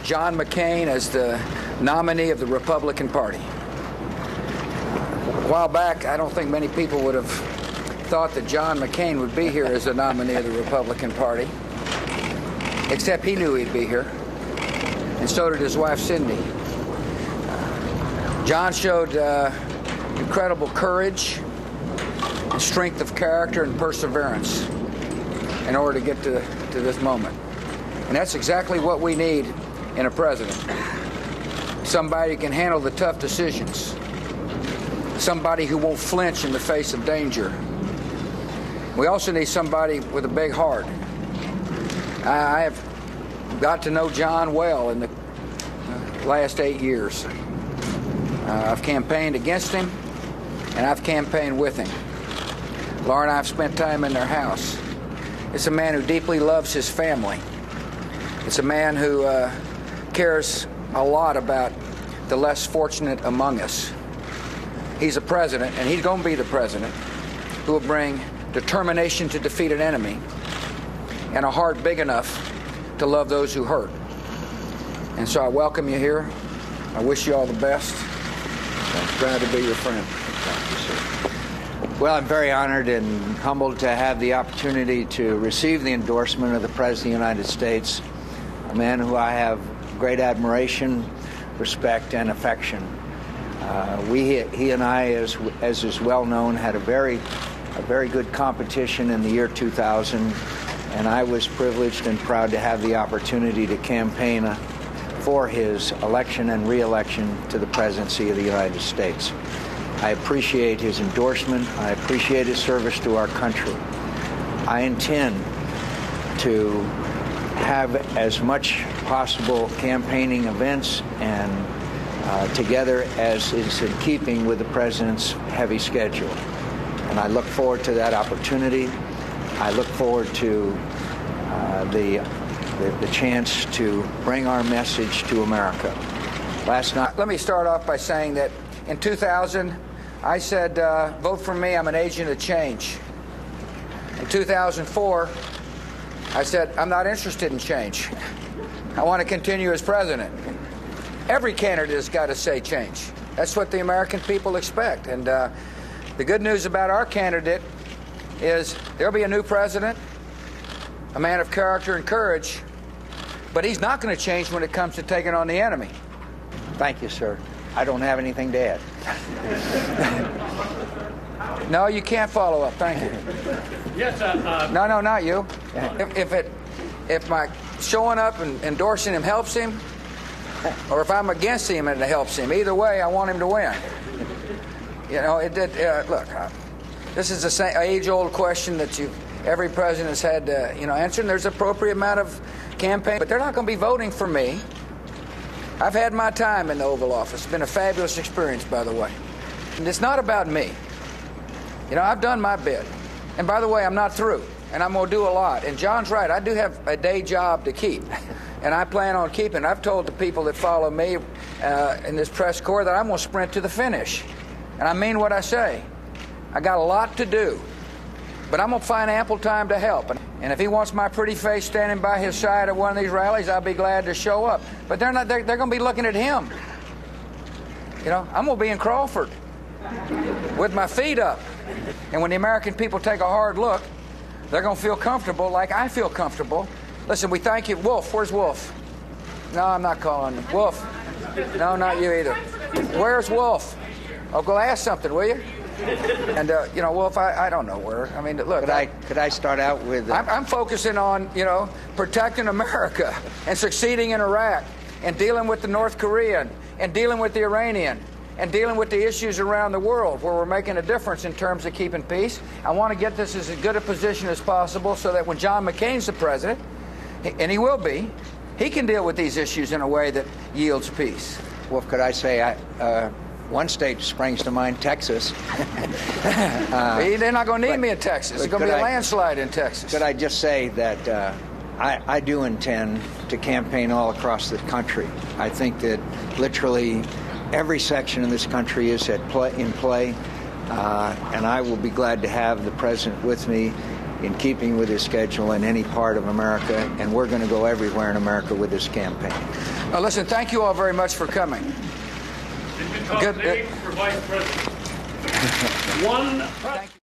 John McCain as the nominee of the Republican Party. A while back, I don't think many people would have thought that John McCain would be here as the nominee of the Republican Party, except he knew he'd be here, and so did his wife, Cindy. John showed incredible courage and strength of character and perseverance in order to get to this moment. And that's exactly what we need in a president. Somebody who can handle the tough decisions. Somebody who won't flinch in the face of danger. We also need somebody with a big heart. I have got to know John well in the last 8 years. I've campaigned against him, and I've campaigned with him. Laura and I have spent time in their house. It's a man who deeply loves his family. It's a man who cares a lot about the less fortunate among us. He's a president, and he's going to be the president, who will bring determination to defeat an enemy and a heart big enough to love those who hurt. And so I welcome you here. I wish you all the best. I'm glad to be your friend. Thank you, sir. Well, I'm very honored and humbled to have the opportunity to receive the endorsement of the President of the United States, a man who I have great admiration, respect, and affection. He and I, as is well known, had a very good competition in the year 2000, and I was privileged and proud to have the opportunity to campaign for his election and re-election to the presidency of the United States. I appreciate his endorsement. I appreciate his service to our country. I intend to have as much possible campaigning events and together as is in keeping with the president's heavy schedule. And I look forward to that opportunity. I look forward to the chance to bring our message to America. Last night. Let me start off by saying that in 2000, I said, vote for me, I'm an agent of change. In 2004, I said, I'm not interested in change. I want to continue as president. Every candidate has got to say change. That's what the American people expect. And the good news about our candidate is there'll be a new president, a man of character and courage, but he's not going to change when it comes to taking on the enemy. Thank you, sir. I don't have anything to add. No, you can't follow up. Thank you. Yes, No, not you. If my showing up and endorsing him helps him, or if I'm against him and it helps him, either way, I want him to win. You know, look, this is the same age-old question that every president has had to, answer. And there's an appropriate amount of campaign, but they're not going to be voting for me. I've had my time in the Oval Office. It's been a fabulous experience, by the way. And it's not about me. I've done my bit. And by the way, I'm not through, and I'm going to do a lot. And John's right. I do have a day job to keep, and I plan on keeping. I've told the people that follow me in this press corps that I'm going to sprint to the finish. And I mean what I say. I got a lot to do, but I'm going to find ample time to help. And if he wants my pretty face standing by his side at one of these rallies, I'll be glad to show up. But they're going to be looking at him. I'm going to be in Crawford with my feet up. And when the American people take a hard look, they're going to feel comfortable like I feel comfortable. Listen, we thank you. Wolf, where's Wolf? No, I'm not calling him. Wolf. No, not you either. Where's Wolf? Oh, go ask something, will you? And, Wolf, I don't know where. I mean, look. Could I start out with... I'm focusing on, protecting America and succeeding in Iraq and dealing with the North Korean and dealing with the Iranian and dealing with the issues around the world where we're making a difference in terms of keeping peace. I want to get this as good a position as possible so that when John McCain's the president, and he will be, he can deal with these issues in a way that yields peace. Well, could I say, one state springs to mind, Texas. They're not going to need me in Texas. There's going to be a landslide in Texas. Could I just say that I do intend to campaign all across the country. I think that literally every section of this country is in play, and I will be glad to have the president with me in keeping with his schedule in any part of America, and we're going to go everywhere in America with this campaign. Listen, thank you all very much for coming. Good. For Vice President. Thank you.